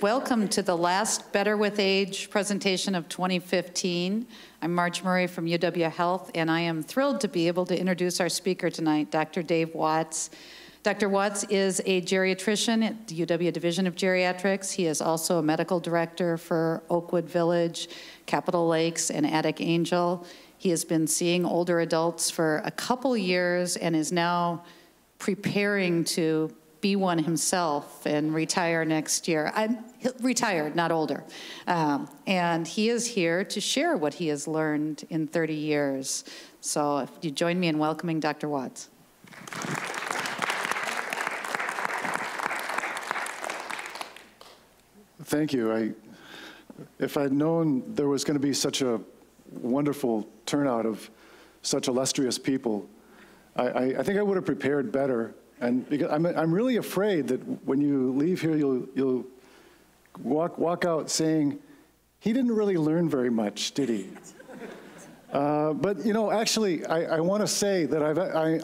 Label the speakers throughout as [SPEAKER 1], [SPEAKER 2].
[SPEAKER 1] Welcome to the last Better with Age presentation of 2015. I'm Marge Murray from UW Health, and I am thrilled to be able to introduce our speaker tonight, Dr. Dave Watts. Dr. Watts is a geriatrician at the UW Division of Geriatrics. He is also a medical director for Oakwood Village, Capitol Lakes, and Attic Angel. He has been seeing older adults for a couple years and is now preparing to be one himself and retire next year. I'm retired, not older. And he is here to share what he has learned in 30 years. So if you join me in welcoming Dr. Watts.
[SPEAKER 2] Thank you. If I'd known there was going to be such a wonderful turnout of such illustrious people, I think I would have prepared better. And because I'm really afraid that when you leave here, you'll walk out saying, he didn't really learn very much, did he? But you know, actually, I want to say that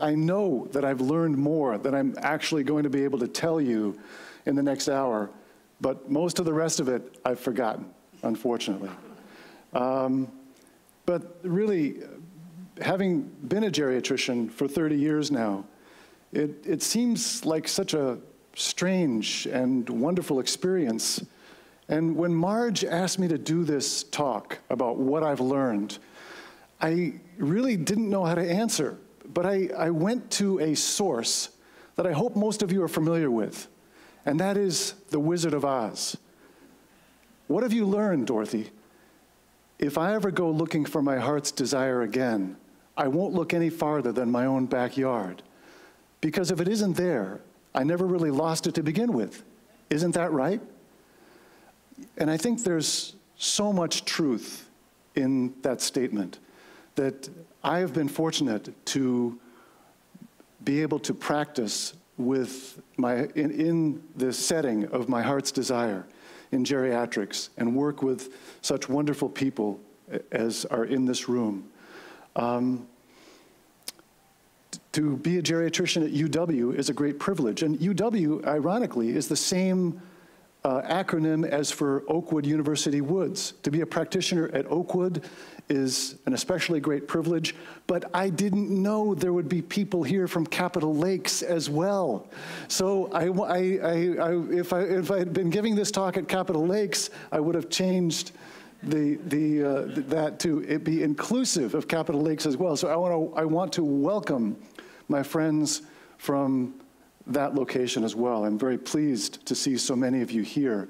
[SPEAKER 2] I know that I've learned more than I'm actually going to be able to tell you in the next hour. But most of the rest of it, I've forgotten, unfortunately. But really, having been a geriatrician for 30 years now, it seems like such a strange and wonderful experience. And when Marge asked me to do this talk about what I've learned, I really didn't know how to answer. But I went to a source that I hope most of you are familiar with, and that is The Wizard of Oz. What have you learned, Dorothy? If I ever go looking for my heart's desire again, I won't look any farther than my own backyard. Because if it isn't there, I never really lost it to begin with. Isn't that right? And I think there's so much truth in that statement that I have been fortunate to be able to practice with in the setting of my heart's desire in geriatrics and work with such wonderful people as are in this room. To be a geriatrician at UW is a great privilege. And UW, ironically, is the same acronym as for Oakwood University Woods. To be a practitioner at Oakwood is an especially great privilege, but I didn't know there would be people here from Capitol Lakes as well. So if I had been giving this talk at Capitol Lakes, I would have changed that to it be inclusive of Capitol Lakes as well. So I want to welcome my friends from that location as well. I'm very pleased to see so many of you here.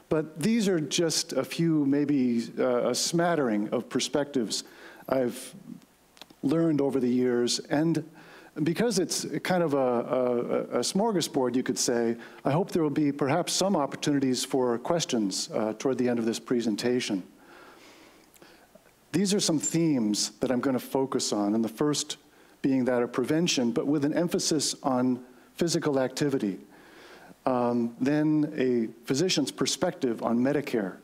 [SPEAKER 2] But these are just a few, maybe a smattering of perspectives I've learned over the years. And because it's kind of a smorgasbord, you could say, I hope there will be perhaps some opportunities for questions toward the end of this presentation. These are some themes that I'm going to focus on, and the first being that of prevention, but with an emphasis on physical activity. Then a physician's perspective on Medicare.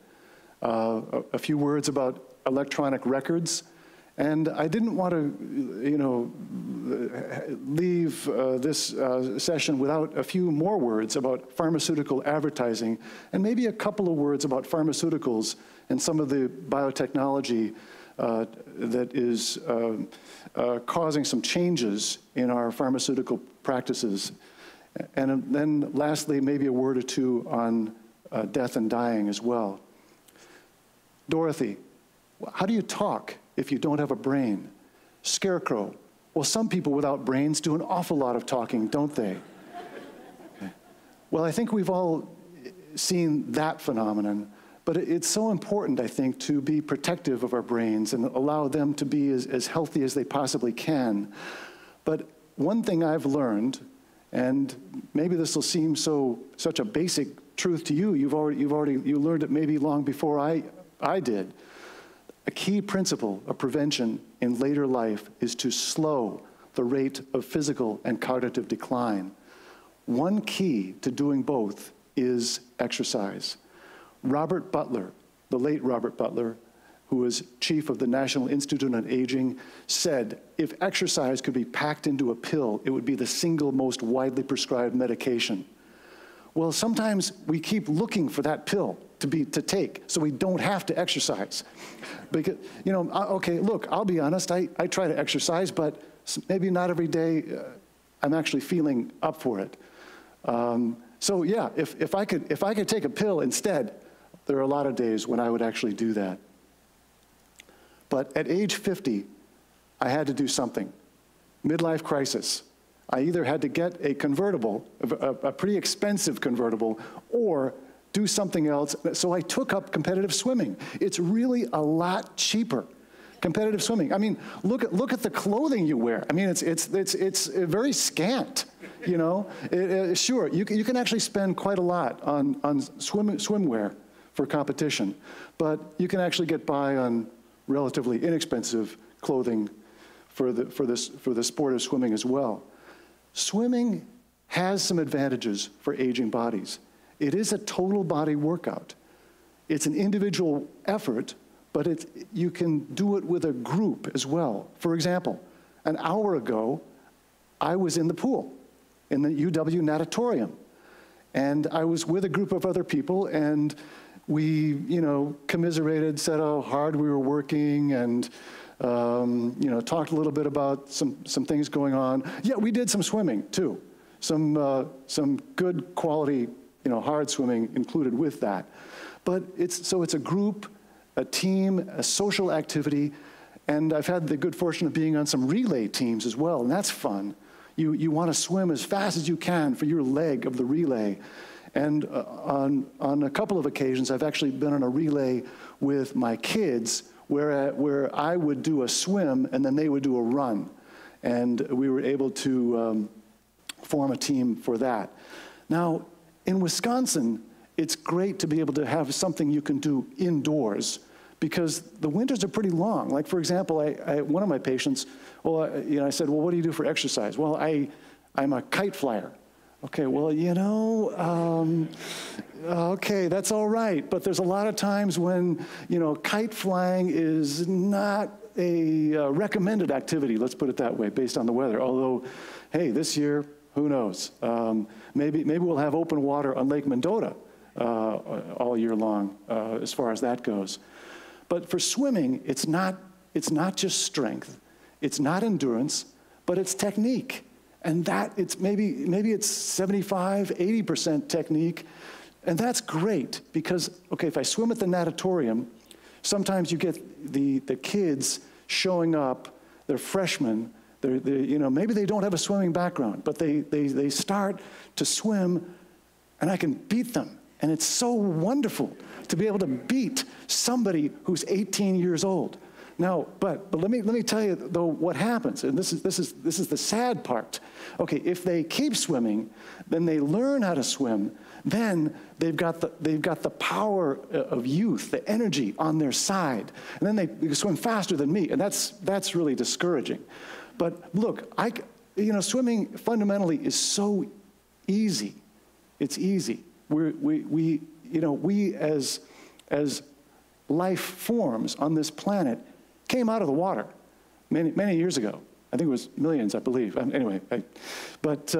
[SPEAKER 2] A few words about electronic records. And I didn't want to, you know, leave this session without a few more words about pharmaceutical advertising, and maybe a couple of words about pharmaceuticals and some of the biotechnology that is causing some changes in our pharmaceutical practices. And then lastly, maybe a word or two on death and dying as well. Dorothy, how do you talk if you don't have a brain? Scarecrow, well, some people without brains do an awful lot of talking, don't they? Okay. Well, I think we've all seen that phenomenon, but it's so important, I think, to be protective of our brains and allow them to be as healthy as they possibly can. But one thing I've learned, and maybe this will seem such a basic truth to you, you learned it maybe long before I did. A key principle of prevention in later life is to slow the rate of physical and cognitive decline. One key to doing both is exercise. Robert Butler, the late Robert Butler, who was chief of the National Institute on Aging, said if exercise could be packed into a pill, it would be the single most widely prescribed medication. Well, sometimes we keep looking for that pill to take so we don't have to exercise. Because, okay, look, I'll be honest, I try to exercise, but maybe not every day I'm actually feeling up for it. So yeah, if I could take a pill instead, there are a lot of days when I would actually do that. But at age 50, I had to do something. Midlife crisis. I either had to get a convertible, a pretty expensive convertible, or do something else. So I took up competitive swimming. It's really a lot cheaper. Competitive swimming. I mean, look at the clothing you wear. I mean, it's very scant. Sure, you can actually spend quite a lot on swimwear for competition, but you can actually get by on relatively inexpensive clothing for the sport of swimming as well. Swimming has some advantages for aging bodies. It is a total body workout. It's an individual effort, but you can do it with a group as well. For example, an hour ago, I was in the pool in the UW natatorium, and I was with a group of other people, and we, commiserated, said how hard we were working, and talked a little bit about some things going on. Yeah, we did some swimming too, some good quality, hard swimming included with that. But it's a group, a team, a social activity, and I've had the good fortune of being on some relay teams as well, and that's fun. You want to swim as fast as you can for your leg of the relay. And on a couple of occasions, I've actually been on a relay with my kids where I would do a swim and then they would do a run. And we were able to form a team for that. Now, in Wisconsin, it's great to be able to have something you can do indoors because the winters are pretty long. Like, for example, one of my patients, I said, well, what do you do for exercise? Well, I'm a kite flyer. Okay, well, okay, that's all right. But there's a lot of times when, kite flying is not a recommended activity, let's put it that way, based on the weather. Although, hey, this year, who knows? Maybe we'll have open water on Lake Mendota all year long, as far as that goes. But for swimming, it's not just strength, it's not endurance, but it's technique. And that it's maybe it's 75, 80% technique. And that's great because, okay, if I swim at the natatorium, sometimes you get the kids showing up, they're freshmen, maybe they don't have a swimming background, but they start to swim and I can beat them. And it's so wonderful to be able to beat somebody who's 18 years old. Now, but let me tell you though what happens, and this is the sad part. Okay, if they keep swimming, then they learn how to swim. Then they've got the power of youth, the energy on their side, and then they swim faster than me, and that's really discouraging. But look, swimming fundamentally is so easy. It's easy. We as life forms on this planet came out of the water many years ago. I think it was millions, I believe. Anyway, but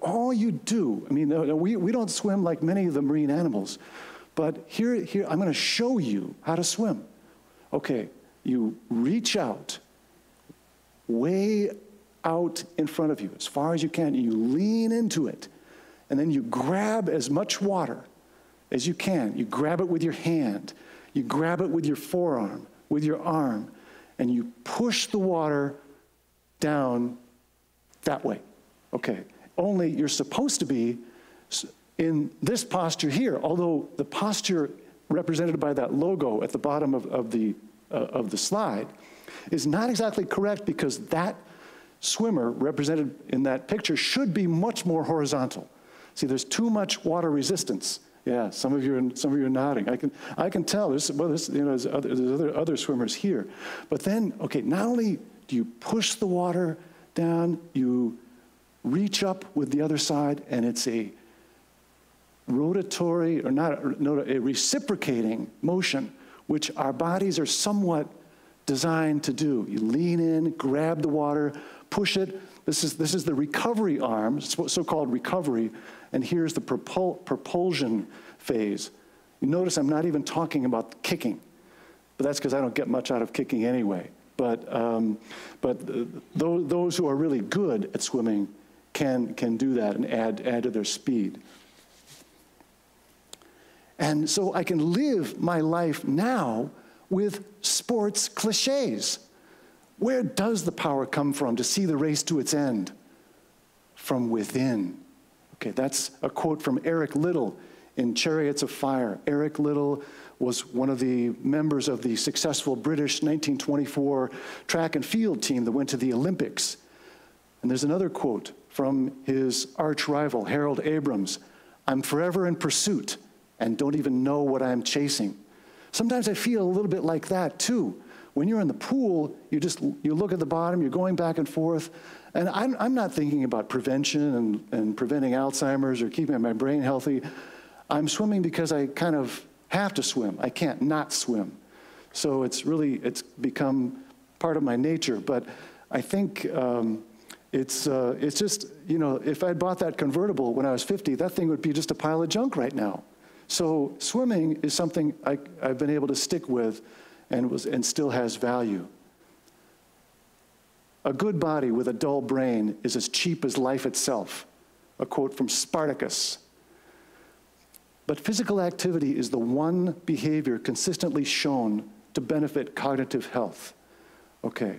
[SPEAKER 2] all you do, we don't swim like many of the marine animals, but here I'm going to show you how to swim. Okay, you reach out, way out in front of you, as far as you can, and you lean into it, and then you grab as much water as you can. You grab it with your hand, you grab it with your forearm, with your arm, and you push the water down that way. Okay, only you're supposed to be in this posture here, although the posture represented by that logo at the bottom of the slide is not exactly correct because that swimmer represented in that picture should be much more horizontal. See, there's too much water resistance. Yeah, some of you are nodding. I can tell. There's other swimmers here, but then okay, not only do you push the water down, you reach up with the other side, and it's a rotatory or a reciprocating motion, which our bodies are somewhat designed to do. You lean in, grab the water, push it. This is the recovery arm, so-called recovery, and here's the propulsion phase. You notice I'm not even talking about kicking, but that's because I don't get much out of kicking anyway. But those who are really good at swimming can do that and add to their speed. And so I can live my life now with sports cliches. Where does the power come from to see the race to its end? From within. Okay, that's a quote from Eric Liddell in Chariots of Fire. Eric Liddell was one of the members of the successful British 1924 track and field team that went to the Olympics. And there's another quote from his arch rival, Harold Abrams. "I'm forever in pursuit and don't even know what I'm chasing." Sometimes I feel a little bit like that too. When you're in the pool, you look at the bottom, you're going back and forth, and I'm not thinking about prevention and preventing Alzheimer's or keeping my brain healthy. I'm swimming because I kind of have to swim. I can't not swim. So it's become part of my nature. But I think it's just, you know, if I'd bought that convertible when I was 50, that thing would be just a pile of junk right now. So swimming is something I've been able to stick with and still has value. "A good body with a dull brain is as cheap as life itself," a quote from Spartacus. But physical activity is the one behavior consistently shown to benefit cognitive health. Okay,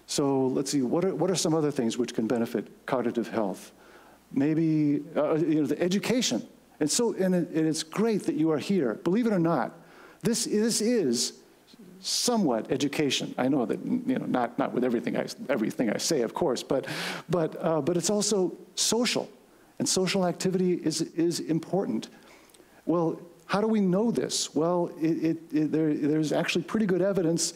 [SPEAKER 2] so let's see, what are some other things which can benefit cognitive health? Maybe the education. And it's great that you are here. Believe it or not, this is somewhat education. I know that, you know, not with everything I say, of course, but it's also social, and social activity is important. Well, how do we know this? Well, there's actually pretty good evidence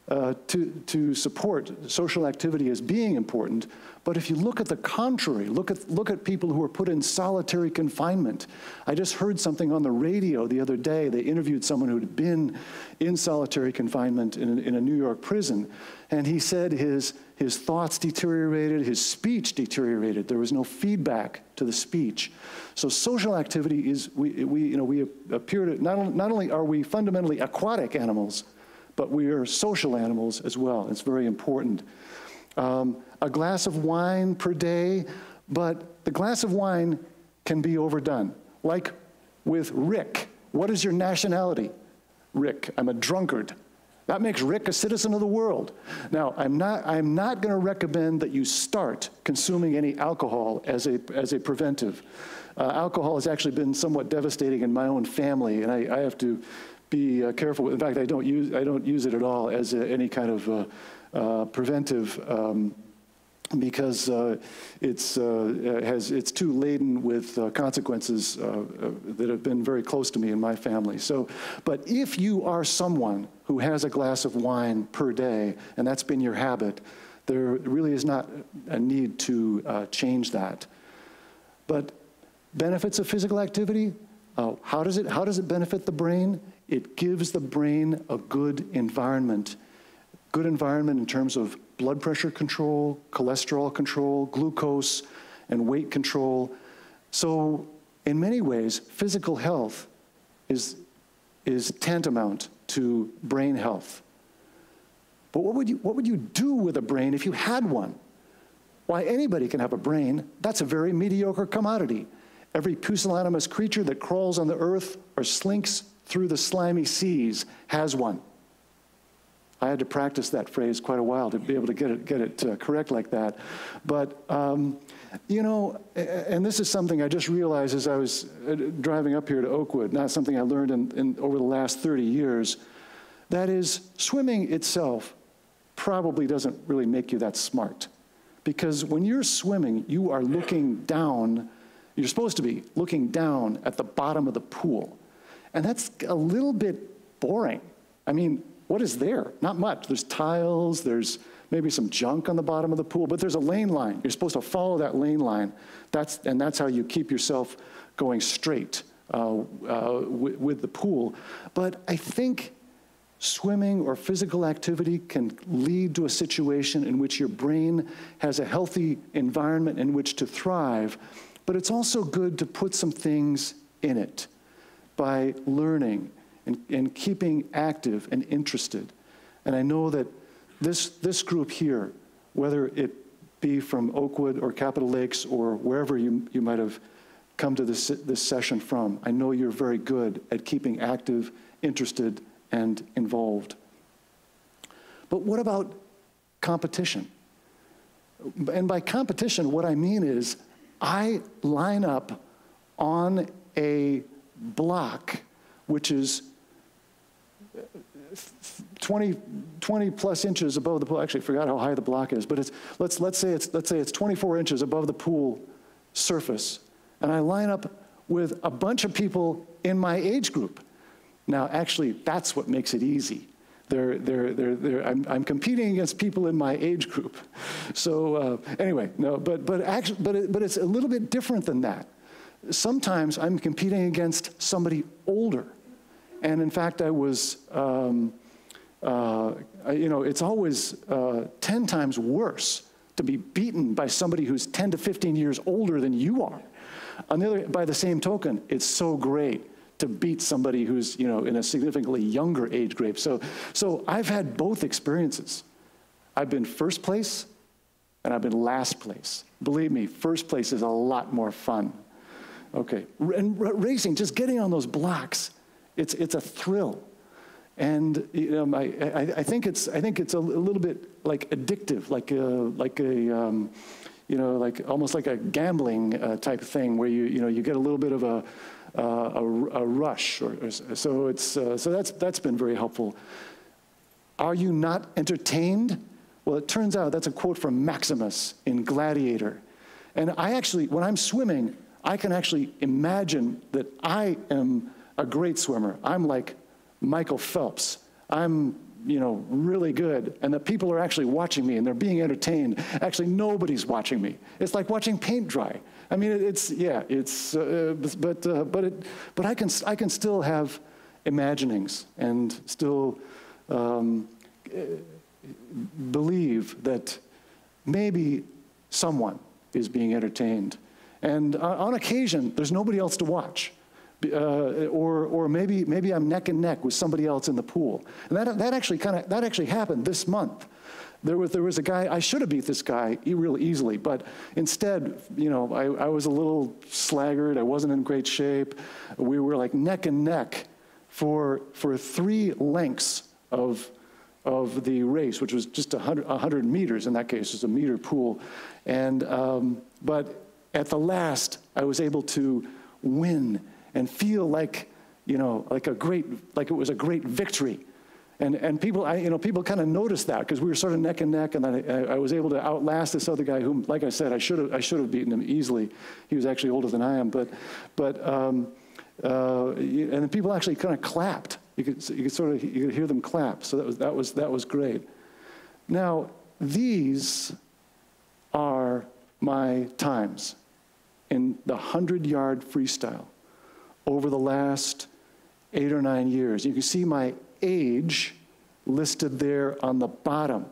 [SPEAKER 2] to support social activity as being important. But if you look at the contrary, look at people who are put in solitary confinement. I just heard something on the radio the other day. They interviewed someone who had been in solitary confinement in a New York prison, and he said his thoughts deteriorated, his speech deteriorated. There was no feedback to the speech. So social activity is, we appear to, not only are we fundamentally aquatic animals, but we are social animals as well. It's very important. A glass of wine per day, but the glass of wine can be overdone. Like with Rick. What is your nationality? Rick, I'm a drunkard. That makes Rick a citizen of the world. Now, I'm not going to recommend that you start consuming any alcohol as a preventive. Alcohol has actually been somewhat devastating in my own family, and I have to be careful. In fact, I don't use it at all as any kind of preventive, because it's too laden with consequences that have been very close to me and my family. So, but if you are someone who has a glass of wine per day, and that's been your habit, there really is not a need to change that. But benefits of physical activity, how does it benefit the brain? It gives the brain a good environment. Good environment in terms of blood pressure control, cholesterol control, glucose, and weight control. So in many ways, physical health is tantamount to brain health. But what would you do with a brain if you had one? Why, anybody can have a brain. That's a very mediocre commodity. Every pusillanimous creature that crawls on the earth or slinks through the slimy seas has one. I had to practice that phrase quite a while to be able to get it correct like that. But, you know, and this is something I just realized as I was driving up here to Oakwood, not something I learned over the last 30 years. That is, swimming itself probably doesn't really make you that smart. Because when you're swimming, you are looking down, you're supposed to be looking down at the bottom of the pool. And that's a little bit boring. I mean, what is there? Not much. There's tiles, there's maybe some junk on the bottom of the pool, but there's a lane line. You're supposed to follow that lane line. And that's how you keep yourself going straight with the pool. But I think swimming or physical activity can lead to a situation in which your brain has a healthy environment in which to thrive, but it's also good to put some things in it by learning and keeping active and interested. And I know that this group here, whether it be from Oakwood or Capitol Lakes or wherever you might have come to this session from, I know you're very good at keeping active, interested, and involved. But what about competition? And by competition, what I mean is I line up on a block which is 20 plus inches above the pool. Actually, I forgot how high the block is, but it's, let's say it's 24 inches above the pool surface. And I line up with a bunch of people in my age group. Now, actually, that's what makes it easy. I'm competing against people in my age group. So anyway, no, but it's a little bit different than that. Sometimes I'm competing against somebody older. And in fact, I was, it's always 10 times worse to be beaten by somebody who's 10 to 15 years older than you are. On the other, by the same token, it's so great to beat somebody who's, in a significantly younger age group. So I've had both experiences. I've been first place and I've been last place. Believe me, first place is a lot more fun. Okay, and racing, just getting on those blocks, it's a thrill. And I think it's a little bit like addictive, like almost like a gambling type of thing where you get a little bit of a rush, so that's been very helpful. Are you not entertained? Well, it turns out that's a quote from Maximus in Gladiator. And I actually, when I'm swimming, I can actually imagine that I am a great swimmer. I'm like Michael Phelps. I'm really good, and that people are actually watching me and they're being entertained. Actually, nobody's watching me. It's like watching paint dry. I mean, but I can still have imaginings and still believe that maybe someone is being entertained. And on occasion, there's nobody else to watch. Or maybe I'm neck and neck with somebody else in the pool. And that actually happened this month. There was a guy, I should have beat this guy real easily, but instead, I was a little slaggard, I wasn't in great shape. We were like neck and neck for 3 lengths of the race, which was just 100 meters in that case. It was a meter pool. And, but at the last, I was able to win and feel like, like it was a great victory. And people, people kind of noticed that because we were sort of neck and neck, and I was able to outlast this other guy whom, like I said, I should have beaten him easily. He was actually older than I am, and people actually kind of clapped. You could hear them clap. So that was great. Now, these are my times in the 100-yard freestyle over the last 8 or 9 years. You can see my age listed there on the bottom.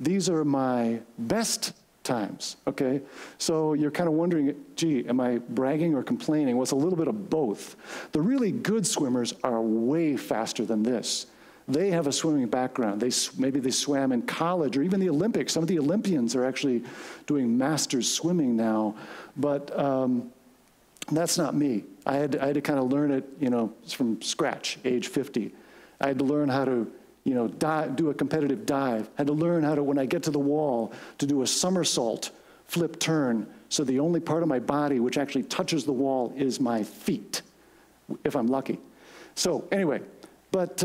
[SPEAKER 2] These are my best times, okay? So you're kind of wondering, gee, am I bragging or complaining? Well, it's a little bit of both. The really good swimmers are way faster than this. They have a swimming background. Maybe they swam in college or even the Olympics. Some of the Olympians are actually doing masters swimming now, but that's not me. I had to kind of learn it, from scratch, age 50. I had to learn how to, do a competitive dive. I had to learn how to, when I get to the wall, to do a somersault, flip turn, so the only part of my body which actually touches the wall is my feet, if I'm lucky. So anyway, but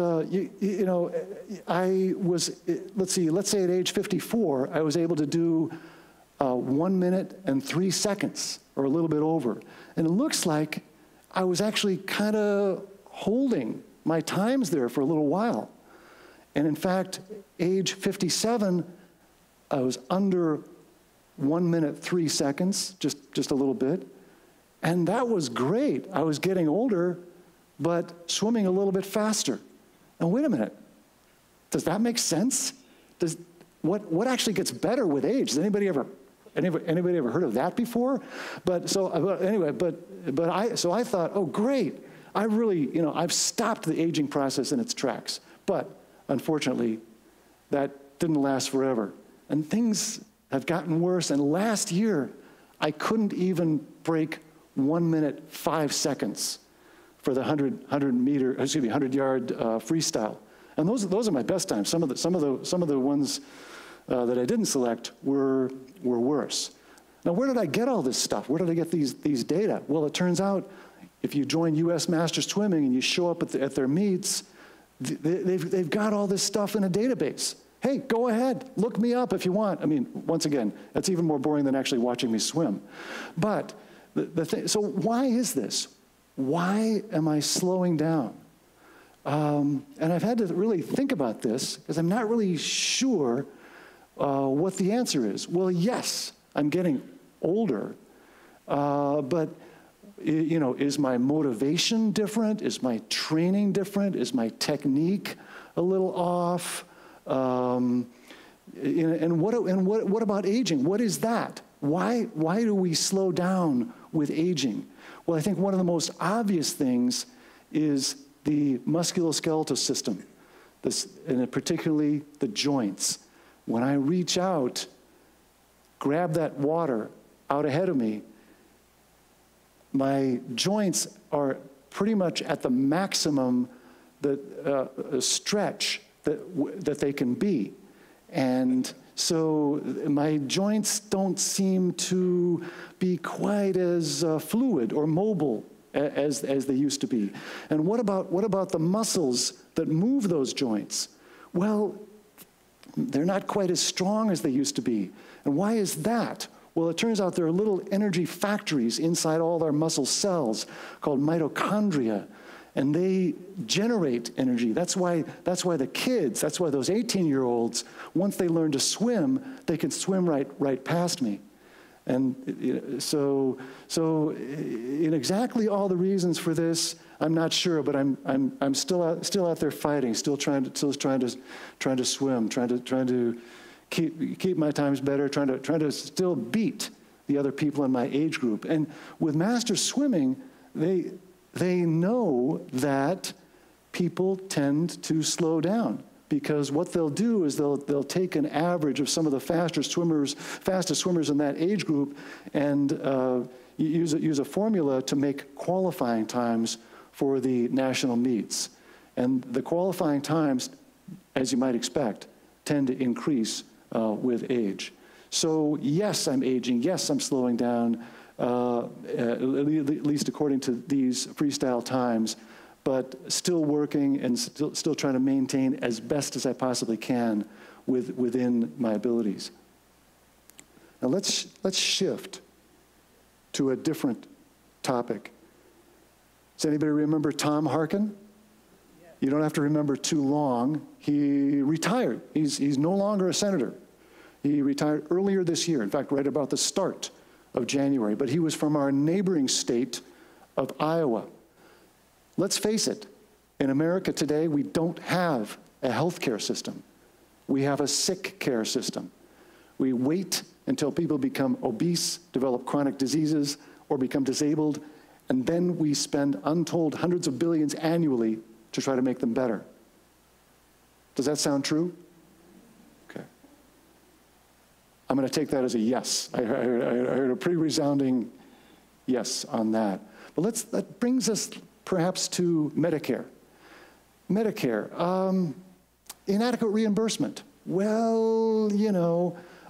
[SPEAKER 2] I was, let's say at age 54, I was able to do 1 minute and 3 seconds, or a little bit over. And it looks like I was actually kind of holding my times there for a little while. And in fact, age 57, I was under 1 minute, 3 seconds, just a little bit. And that was great. I was getting older, but swimming a little bit faster. Now, wait a minute. Does that make sense? What actually gets better with age? Does anybody ever Anybody ever heard of that before? So I thought, oh, great. I really, I've stopped the aging process in its tracks. But unfortunately, that didn't last forever. And things have gotten worse. And last year, I couldn't even break 1 minute, 5 seconds for the 100-yard freestyle. And those are my best times. Some of the ones that I didn't select were worse. Now, where did I get all this stuff? Where did I get these data? Well, it turns out if you join U.S. Masters Swimming and you show up at their meets, they've got all this stuff in a database. Hey, go ahead, look me up if you want. I mean, once again, that's even more boring than actually watching me swim. But so why is this? Why am I slowing down? And I've had to really think about this because I'm not really sure what the answer is. Well, yes, I'm getting older, but is my motivation different? Is my training different? Is my technique a little off? And what about aging? What is that? Why do we slow down with aging? Well, I think one of the most obvious things is the musculoskeletal system, and particularly the joints. When I reach out, grab that water out ahead of me, my joints are pretty much at the maximum stretch that they can be. And so my joints don't seem to be quite as fluid or mobile as they used to be. And what about the muscles that move those joints? Well, they're not quite as strong as they used to be. And why is that? Well, it turns out there are little energy factories inside all our muscle cells called mitochondria, and they generate energy. That's why those 18-year-olds, once they learn to swim, they can swim right past me. And so in exactly all the reasons for this, I'm not sure, but I'm still out there fighting, still trying to swim, trying to keep my times better, trying to still beat the other people in my age group. And with master swimming, they know that people tend to slow down, because what they'll do is they'll take an average of some of the fastest swimmers in that age group and use a formula to make qualifying times for the national meets. And the qualifying times, as you might expect, tend to increase with age. So yes, I'm aging, yes, I'm slowing down, at least according to these freestyle times, but still working and still trying to maintain as best as I possibly can within my abilities. Now let's shift to a different topic. Does anybody remember Tom Harkin? You don't have to remember too long. He retired. He's no longer a senator. He retired earlier this year, in fact, right about the start of January, but he was from our neighboring state of Iowa. Let's face it, in America today, we don't have a healthcare system. We have a sick care system. We wait until people become obese, develop chronic diseases, or become disabled, and then we spend untold hundreds of billions annually to try to make them better. Does that sound true? Okay. I'm going to take that as a yes. I heard a pretty resounding yes on that. But that brings us perhaps to Medicare. Medicare, inadequate reimbursement. Well,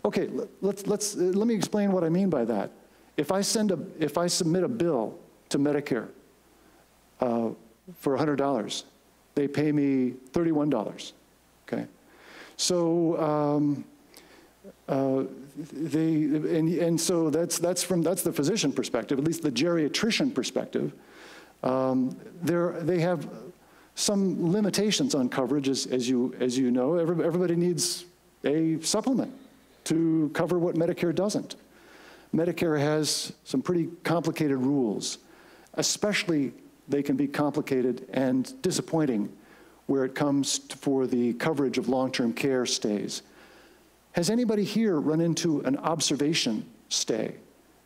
[SPEAKER 2] okay, let me explain what I mean by that. If I submit a bill to Medicare for $100, they pay me $31. Okay, so so that's the physician perspective, at least the geriatrician perspective. They have some limitations on coverage, as you know. Everybody needs a supplement to cover what Medicare doesn't. Medicare has some pretty complicated rules, especially they can be complicated and disappointing where it comes for the coverage of long-term care stays. Has anybody here run into an observation stay,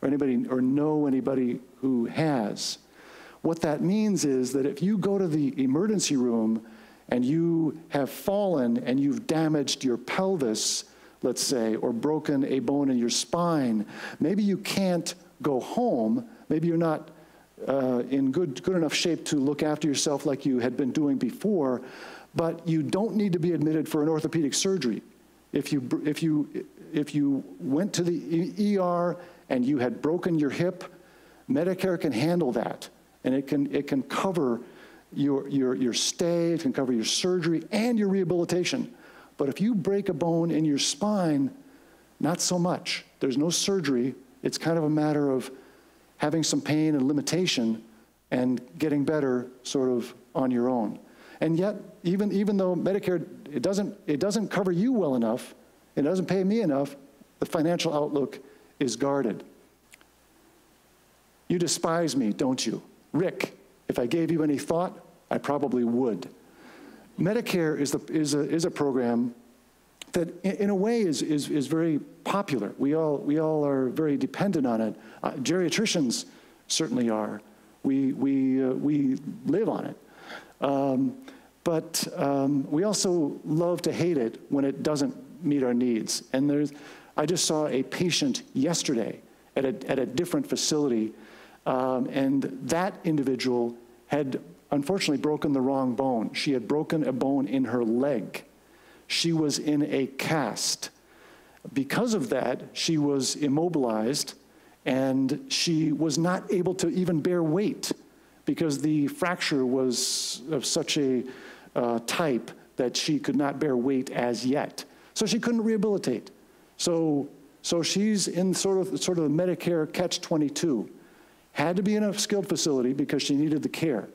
[SPEAKER 2] or anybody, or know anybody who has. What that means is that if you go to the emergency room and you have fallen and you've damaged your pelvis, let's say, or broken a bone in your spine, maybe you can't go home, maybe you're not in good enough shape to look after yourself like you had been doing before, but you don't need to be admitted for an orthopedic surgery. If you went to the ER and you had broken your hip, Medicare can handle that, and it can cover your stay, it can cover your surgery and your rehabilitation. But if you break a bone in your spine, not so much. There's no surgery. It's kind of a matter of having some pain and limitation and getting better sort of on your own. And yet, even though Medicare, it doesn't cover you well enough, it doesn't pay me enough, the financial outlook is guarded. You despise me, don't you? Rick, if I gave you any thought, I probably would. Medicare is a program that, in a way, is very popular. We all are very dependent on it. Geriatricians certainly are. We live on it. But we also love to hate it when it doesn't meet our needs. And I just saw a patient yesterday at a different facility, and that individual had unfortunately broken the wrong bone. She had broken a bone in her leg. She was in a cast. Because of that, she was immobilized, and she was not able to even bear weight because the fracture was of such a type that she could not bear weight as yet. So she couldn't rehabilitate. So she's in sort of the Medicare catch-22. Had to be in a skilled facility because she needed the care.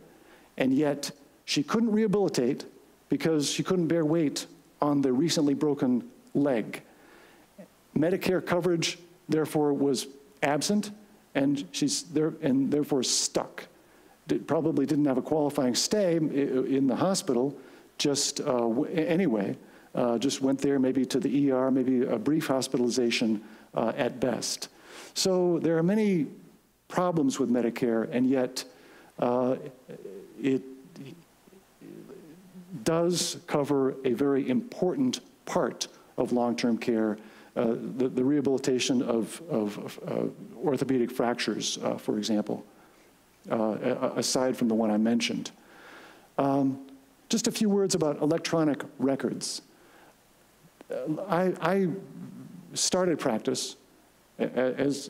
[SPEAKER 2] And yet she couldn't rehabilitate because she couldn't bear weight on the recently broken leg. Medicare coverage, therefore, was absent, and she's there, and therefore stuck. Probably didn't have a qualifying stay in the hospital, just anyway, just went there maybe to the ER, maybe a brief hospitalization at best. So there are many problems with Medicare, and yet it does cover a very important part of long-term care, the rehabilitation of orthopedic fractures, for example, aside from the one I mentioned. Just a few words about electronic records. I started practice, as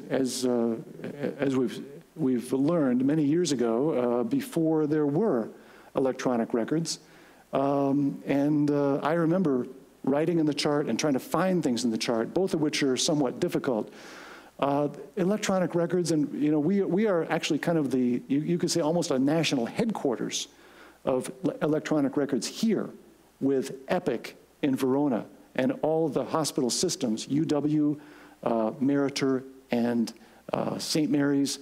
[SPEAKER 2] we've learned many years ago, before there were electronic records. I remember writing in the chart and trying to find things in the chart, both of which are somewhat difficult. Electronic records, and we are actually kind of you could say almost a national headquarters of electronic records here with Epic in Verona and all of the hospital systems, UW, Meriter, and St. Mary's,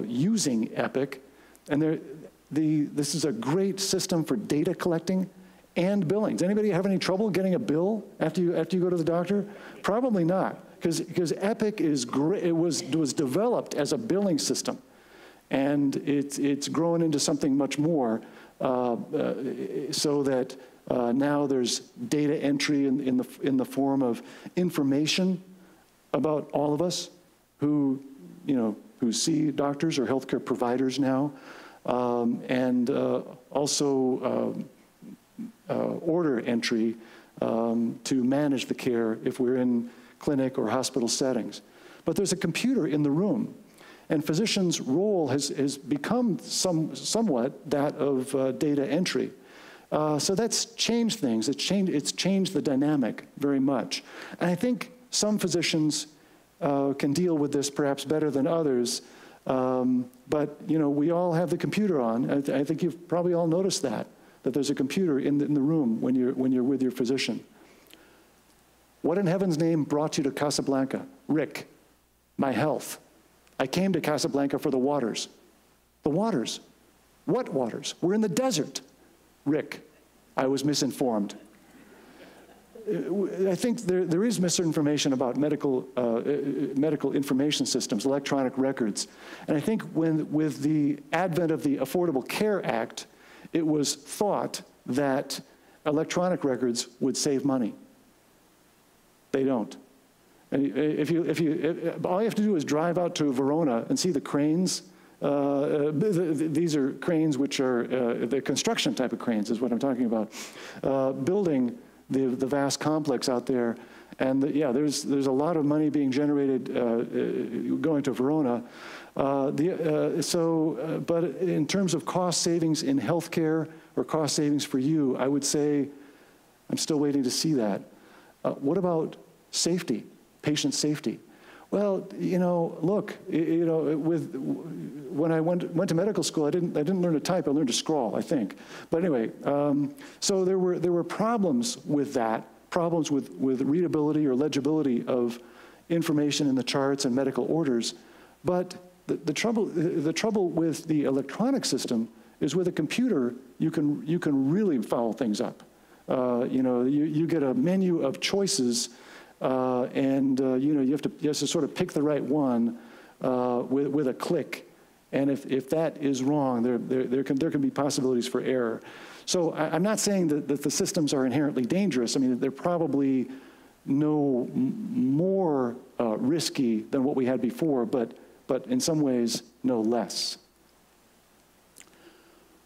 [SPEAKER 2] using Epic. And this is a great system for data collecting and billings. Anybody have any trouble getting a bill after you go to the doctor? Probably not, because Epic is great. It was developed as a billing system, and it's grown into something much more, so that now there's data entry in the form of information about all of us who see doctors or healthcare providers now, and also order entry to manage the care if we're in clinic or hospital settings. But there's a computer in the room, and physicians' role has become somewhat that of data entry. So that's changed things. It's changed the dynamic very much. And I think some physicians can deal with this perhaps better than others. But we all have the computer on. I think you've probably all noticed that there's a computer in the room when you're with your physician. What in heaven's name brought you to Casablanca? Rick, my health. I came to Casablanca for the waters. The waters? What waters? We're in the desert. Rick, I was misinformed. I think there is misinformation about medical information systems, electronic records. And I think with the advent of the Affordable Care Act, it was thought that electronic records would save money. They don't. And all you have to do is drive out to Verona and see the cranes. These are cranes which are the construction type of cranes is what I'm talking about, building the vast complex out there. And yeah, there's a lot of money being generated going to Verona. But in terms of cost savings in healthcare or cost savings for you, I would say I'm still waiting to see that. What about safety, patient safety? Well, look, when I went to medical school, I didn't learn to type. I learned to scrawl, I think. But anyway, so there were problems with that, problems with readability or legibility of information in the charts and medical orders. But the trouble with the electronic system is with a computer, you can really foul things up. You get a menu of choices. You have to sort of pick the right one with a click, and if that is wrong, there can be possibilities for error. So I'm not saying that the systems are inherently dangerous. I mean, they're probably no more risky than what we had before, but in some ways no less.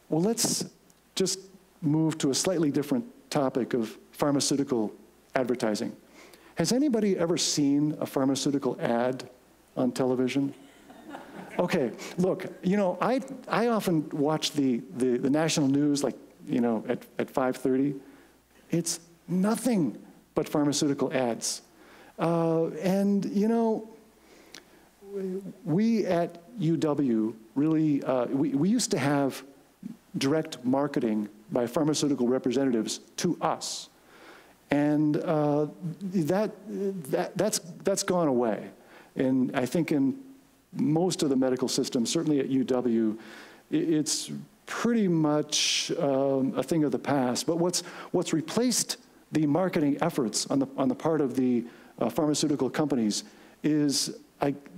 [SPEAKER 2] Well, let's just move to a slightly different topic of pharmaceutical advertising. Has anybody ever seen a pharmaceutical ad on television? Okay, look, I often watch the national news, like, at 5:30. It's nothing but pharmaceutical ads. We at UW really, we used to have direct marketing by pharmaceutical representatives to us. And that's gone away. And I think in most of the medical systems, certainly at UW, it's pretty much a thing of the past. But what's replaced the marketing efforts on the part of the pharmaceutical companies is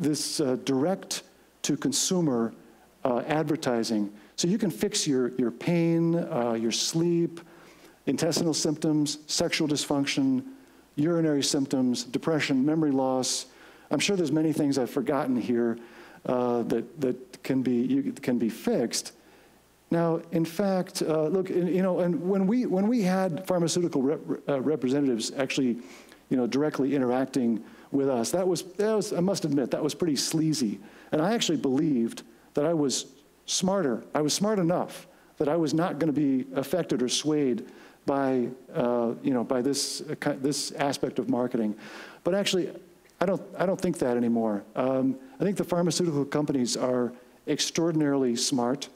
[SPEAKER 2] this direct to consumer advertising. So you can fix your pain, your sleep, intestinal symptoms, sexual dysfunction, urinary symptoms, depression, memory loss. I'm sure there's many things I've forgotten here that can be fixed. Now, in fact, look, and when we had pharmaceutical representatives actually, directly interacting with us, that was, I must admit, that was pretty sleazy. And I actually believed that I was smarter. I was smart enough that I was not going to be affected or swayed by this aspect of marketing. But actually, I don't think that anymore. I think the pharmaceutical companies are extraordinarily smart.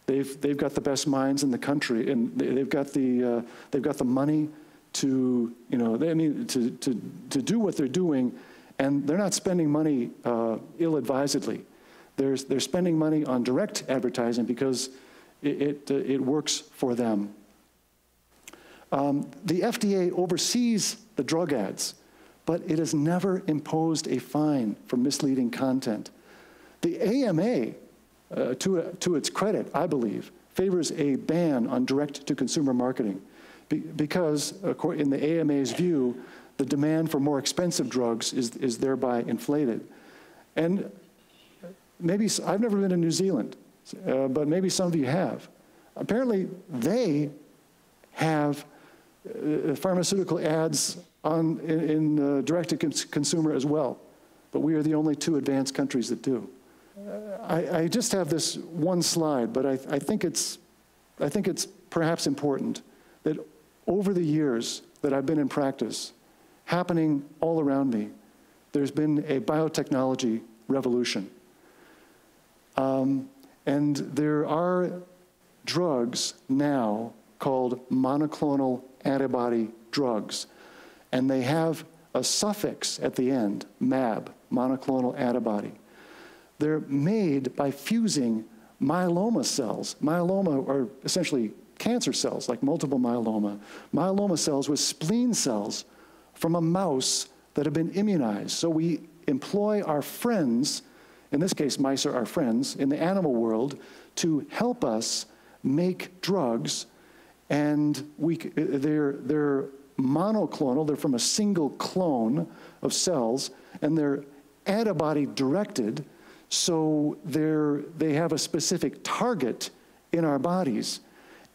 [SPEAKER 2] They've got the best minds in the country, and they've got the money to to do what they're doing, and they're not spending money ill-advisedly. They're spending money on direct advertising because it works for them. The FDA oversees the drug ads, but it has never imposed a fine for misleading content. The AMA, to its credit, I believe, favors a ban on direct-to-consumer marketing because, in the AMA's view, the demand for more expensive drugs is thereby inflated. And maybe, I've never been to New Zealand, but maybe some of you have. Apparently, they have pharmaceutical ads in direct-to-consumer as well, but we are the only two advanced countries that do. I just have this one slide, but I think it's perhaps important that over the years that I've been in practice, happening all around me, there's been a biotechnology revolution. And there are drugs now called monoclonal antibody drugs, and they have a suffix at the end, MAB, monoclonal antibody. They're made by fusing myeloma cells. Myeloma are essentially cancer cells, like multiple myeloma, myeloma cells with spleen cells from a mouse that have been immunized. So we employ our friends, in this case, mice are our friends, in the animal world, to help us make drugs, and they're monoclonal, they're from a single clone of cells, and they're antibody directed, so they have a specific target in our bodies.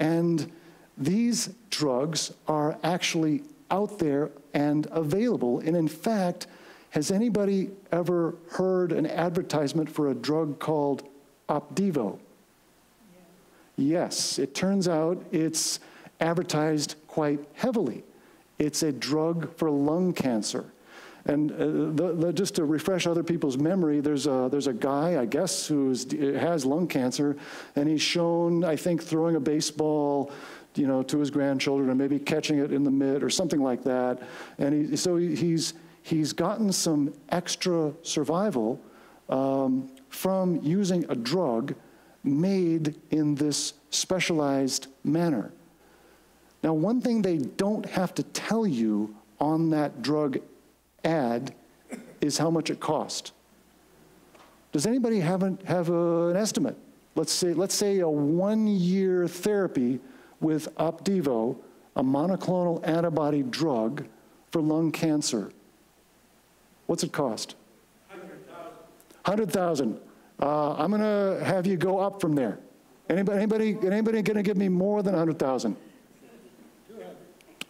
[SPEAKER 2] And these drugs are actually out there and available. And in fact, has anybody ever heard an advertisement for a drug called Opdivo? Yes, it turns out it's advertised quite heavily. It's a drug for lung cancer. And just to refresh other people's memory, there's a guy, I guess, who has lung cancer, and he's shown, I think, throwing a baseball, to his grandchildren, or maybe catching it in the mitt or something like that. And he's gotten some extra survival from using a drug made in this specialized manner. Now, one thing they don't have to tell you on that drug ad is how much it cost. Does anybody have an estimate? Let's say a 1-year therapy with Opdivo, a monoclonal antibody drug for lung cancer. What's it cost? $100,000. I'm going to have you go up from there. Anybody going to give me more than $100,000?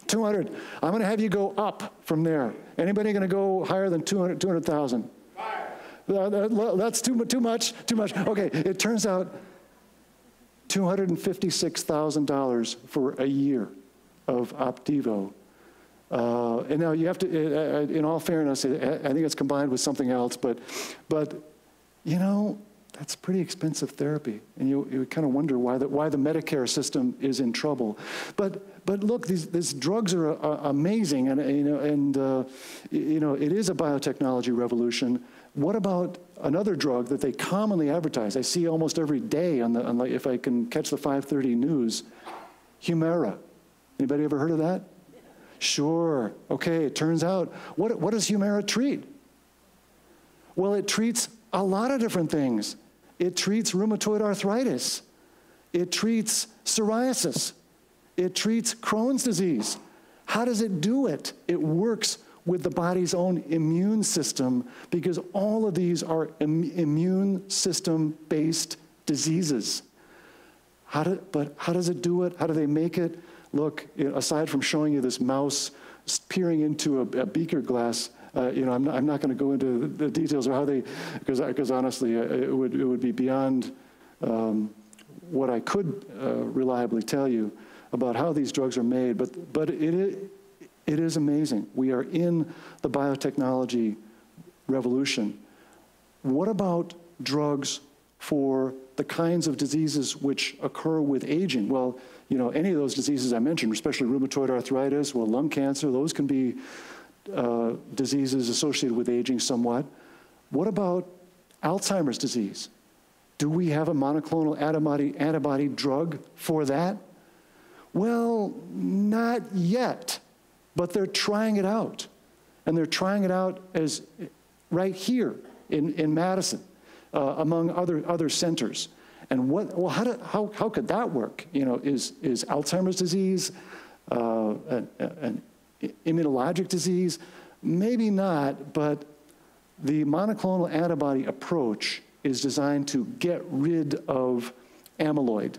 [SPEAKER 2] 200. I'm going to have you go up from there. Anybody going to go higher than 200,000? That's too much. Okay, it turns out $256,000 for a year of Opdivo. And now you have to, in all fairness, I think it's combined with something else, but that's pretty expensive therapy, and you kind of wonder why the Medicare system is in trouble. But look, these drugs are amazing, and it is a biotechnology revolution. What about another drug that they commonly advertise? I see almost every day if I can catch the 5:30 news, Humira. Anybody ever heard of that? Sure. Okay. It turns out, what does Humira treat? Well, it treats a lot of different things. It treats rheumatoid arthritis. It treats psoriasis. It treats Crohn's disease. How does it do it? It works with the body's own immune system, because all of these are immune system-based diseases. But how does it do it? How do they make it? Look, aside from showing you this mouse peering into a beaker glass, I'm not going to go into the details of how they, because honestly, it would be beyond what I could reliably tell you about how these drugs are made. But it is amazing. We are in the biotechnology revolution. What about drugs for the kinds of diseases which occur with aging? Well, any of those diseases I mentioned, especially rheumatoid arthritis, lung cancer, those can be diseases associated with aging somewhat. What about Alzheimer's disease? Do we have a monoclonal antibody drug for that? Well, not yet, but they're trying it out. And they're trying it out as right here in Madison, among other centers. And how could that work? Is Alzheimer's disease an immunologic disease? Maybe not, but the monoclonal antibody approach is designed to get rid of amyloid.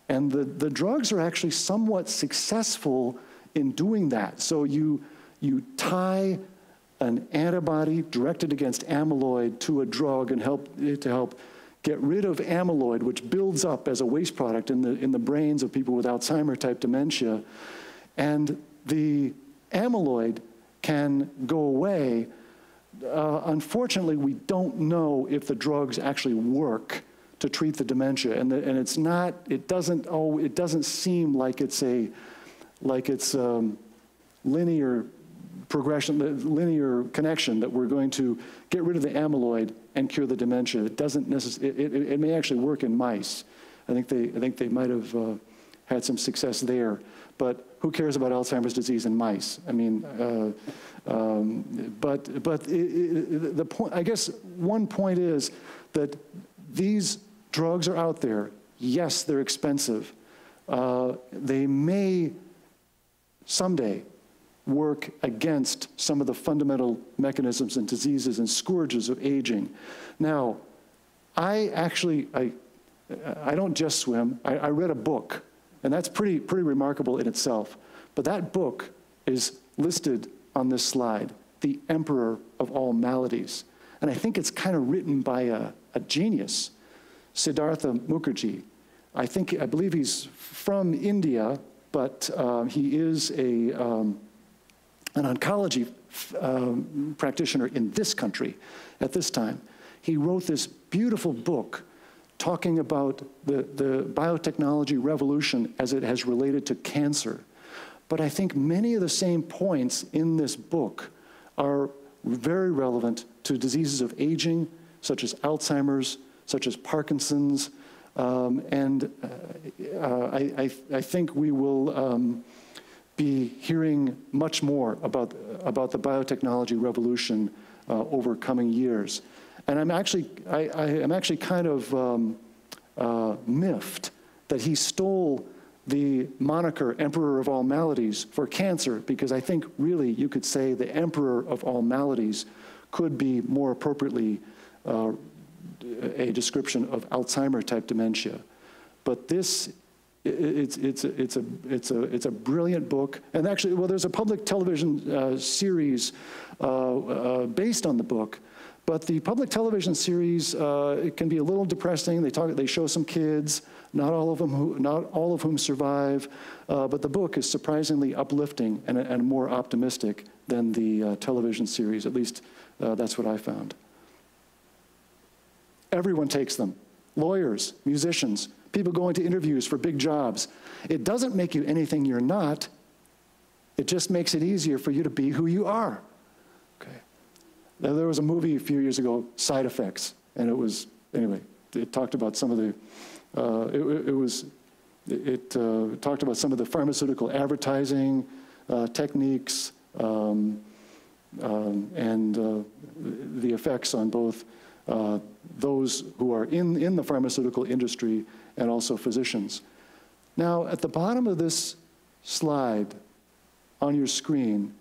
[SPEAKER 2] And the drugs are actually somewhat successful in doing that. So you tie an antibody directed against amyloid to a drug and help get rid of amyloid, which builds up as a waste product in the brains of people with Alzheimer-type dementia. And the amyloid can go away. Unfortunately, we don't know if the drugs actually work to treat the dementia, and it's not. It doesn't seem like it's linear progression, linear connection that we're going to get rid of the amyloid and cure the dementia. It doesn't necessarily. It may actually work in mice. I think they might have had some success there. But who cares about Alzheimer's disease in mice? I mean, the point, I guess one point is that these drugs are out there. Yes, they're expensive. They may someday work against some of the fundamental mechanisms and diseases and scourges of aging. Now, I don't just swim. I read a book, and that's pretty remarkable in itself. But that book is listed on this slide, The Emperor of All Maladies. And I think it's kind of written by a genius, Siddhartha Mukherjee. I believe he's from India, but he is an oncology practitioner in this country at this time. He wrote this beautiful book talking about the biotechnology revolution as it has related to cancer. But I think many of the same points in this book are very relevant to diseases of aging, such as Alzheimer's, such as Parkinson's, I think we will be hearing much more about the biotechnology revolution over coming years. And I'm actually kind of miffed that he stole the moniker Emperor of All Maladies for cancer, because I think really you could say the Emperor of All Maladies could be more appropriately a description of Alzheimer-type dementia. But this, it's a brilliant book. And actually, well, there's a public television series based on the book. But the public television series, it can be a little depressing. They show some kids, not all of whom survive. But the book is surprisingly uplifting and more optimistic than the television series. At least that's what I found. Everyone takes them. Lawyers, musicians, people going to interviews for big jobs. It doesn't make you anything you're not. It just makes it easier for you to be who you are. Okay. Now, there was a movie a few years ago, Side Effects, and it talked about some of the, it talked about some of the pharmaceutical advertising techniques and the effects on both those who are in the pharmaceutical industry and also physicians. Now, at the bottom of this slide on your screen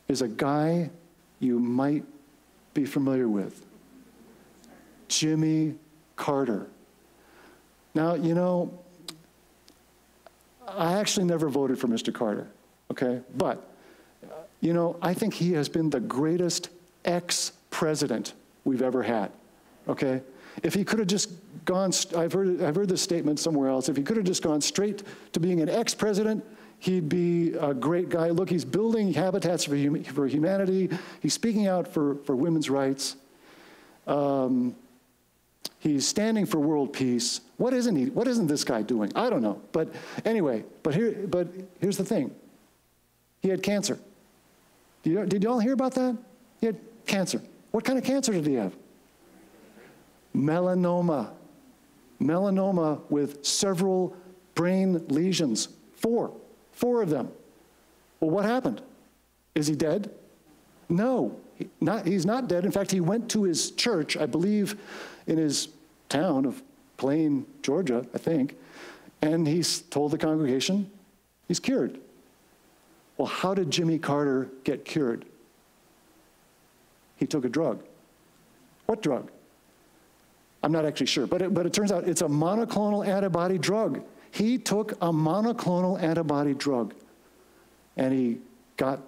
[SPEAKER 2] is a guy you might be familiar with, Jimmy Carter. Now, you know, I actually never voted for Mr. Carter, okay? But, you know, I think he has been the greatest ex-president we've ever had, okay? If he could have just gone, I've heard this statement somewhere else, if he could have just gone straight to being an ex-president, he'd be a great guy. Look, he's building habitats for humanity. He's speaking out for women's rights. He's standing for world peace. What isn't this guy doing? I don't know. But anyway, but here's the thing. He had cancer. Did you all hear about that? He had cancer. What kind of cancer did he have? Melanoma. Melanoma with several brain lesions. Four of them. Well, what happened? Is he dead? No, he's not dead. In fact, he went to his church, I believe, in his town of Plain, Georgia, I think, and he told the congregation he's cured. Well, how did Jimmy Carter get cured? He took a drug. What drug? I'm not actually sure, but it turns out it's a monoclonal antibody drug. He took a monoclonal antibody drug, and he got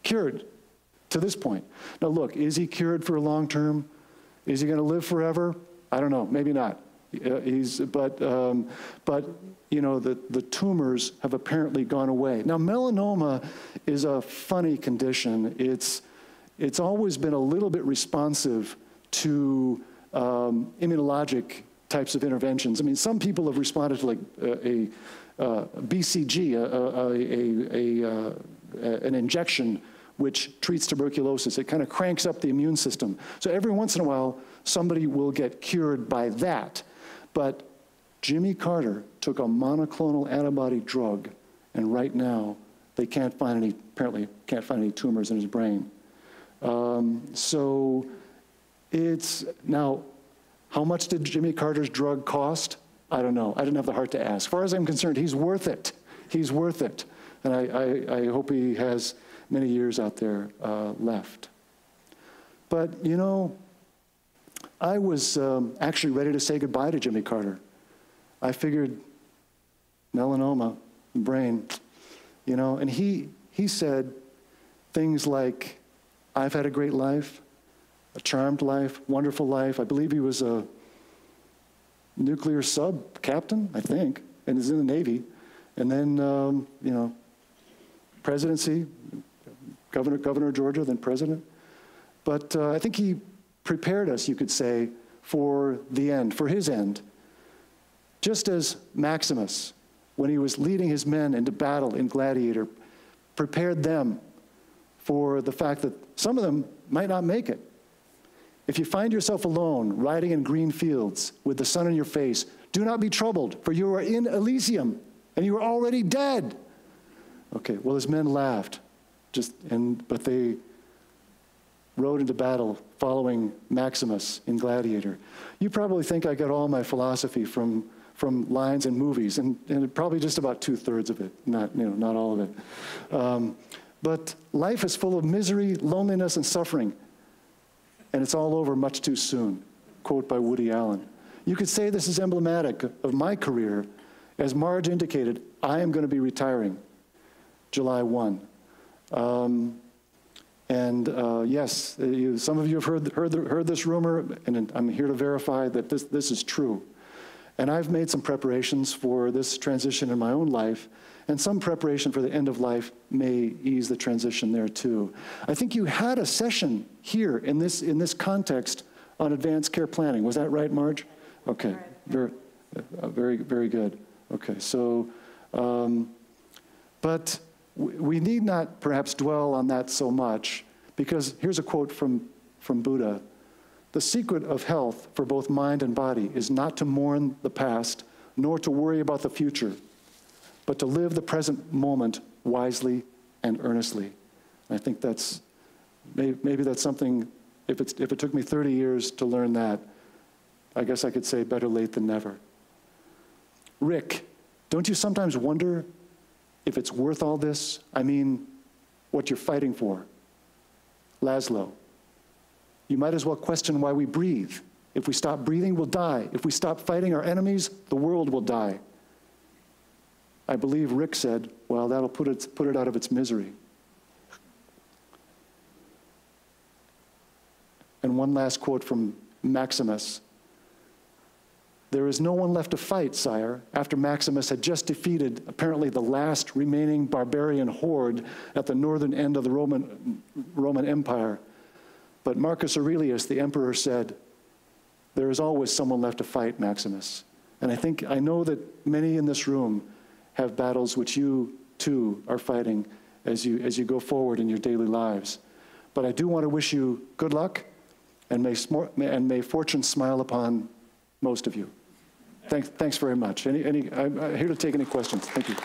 [SPEAKER 2] cured to this point. Now look, is he cured for a long term? Is he going to live forever? I don't know, maybe not. But you know, the tumors have apparently gone away. Now melanoma is a funny condition. It's always been a little bit responsive to immunologic types of interventions. I mean, some people have responded to like a BCG, an injection which treats tuberculosis. It kind of cranks up the immune system. So every once in a while, somebody will get cured by that. But Jimmy Carter took a monoclonal antibody drug, and right now they can't find any, apparently can't find any tumors in his brain. So it's, now, how much did Jimmy Carter's drug cost? I don't know. I didn't have the heart to ask. As far as I'm concerned, he's worth it. He's worth it. And I hope he has many years out there left. But, you know, I was actually ready to say goodbye to Jimmy Carter. I figured melanoma, brain, you know, and he said things like, I've had a great life, a charmed life, wonderful life. I believe he was a nuclear sub captain, I think, and is in the Navy. And then, you know, presidency, governor of Georgia, then president. But I think he prepared us, you could say, for the end, for his end. Just as Maximus, when he was leading his men into battle in Gladiator, prepared them for the fact that some of them might not make it. If you find yourself alone, riding in green fields with the sun in your face, do not be troubled, for you are in Elysium, and you are already dead. Okay, well, his men laughed, but they rode into battle following Maximus in Gladiator. You probably think I got all my philosophy from lines in movies, and probably just about 2/3 of it, not all of it. But life is full of misery, loneliness, and suffering, and it's all over much too soon. Quote by Woody Allen. You could say this is emblematic of my career. As Marge indicated, I am going to be retiring July 1. Yes, some of you have heard this rumor, and I'm here to verify that this is true. And I've made some preparations for this transition in my own life, and some preparation for the end of life may ease the transition there too. I think you had a session here in this context on advanced care planning. Was that right, Marge? Okay, very, very good. Okay, so, but we need not perhaps dwell on that so much, because here's a quote from Buddha. The secret of health for both mind and body is not to mourn the past, nor to worry about the future, but to live the present moment wisely and earnestly. I think that's, maybe that's something, if it took me 30 years to learn that, I guess I could say better late than never. Rick, don't you sometimes wonder if it's worth all this? I mean, what you're fighting for. Laszlo, you might as well question why we breathe. If we stop breathing, we'll die. If we stop fighting our enemies, the world will die. I believe Rick said, well, that'll put it out of its misery. And one last quote from Maximus. There is no one left to fight, sire, after Maximus had just defeated apparently the last remaining barbarian horde at the northern end of the Roman Empire. But Marcus Aurelius, the emperor, said, there is always someone left to fight, Maximus. And I know that many in this room have battles which you too are fighting as you go forward in your daily lives. But I do want to wish you good luck, and may fortune smile upon most of you. Thanks very much. I'm here to take any questions. Thank you.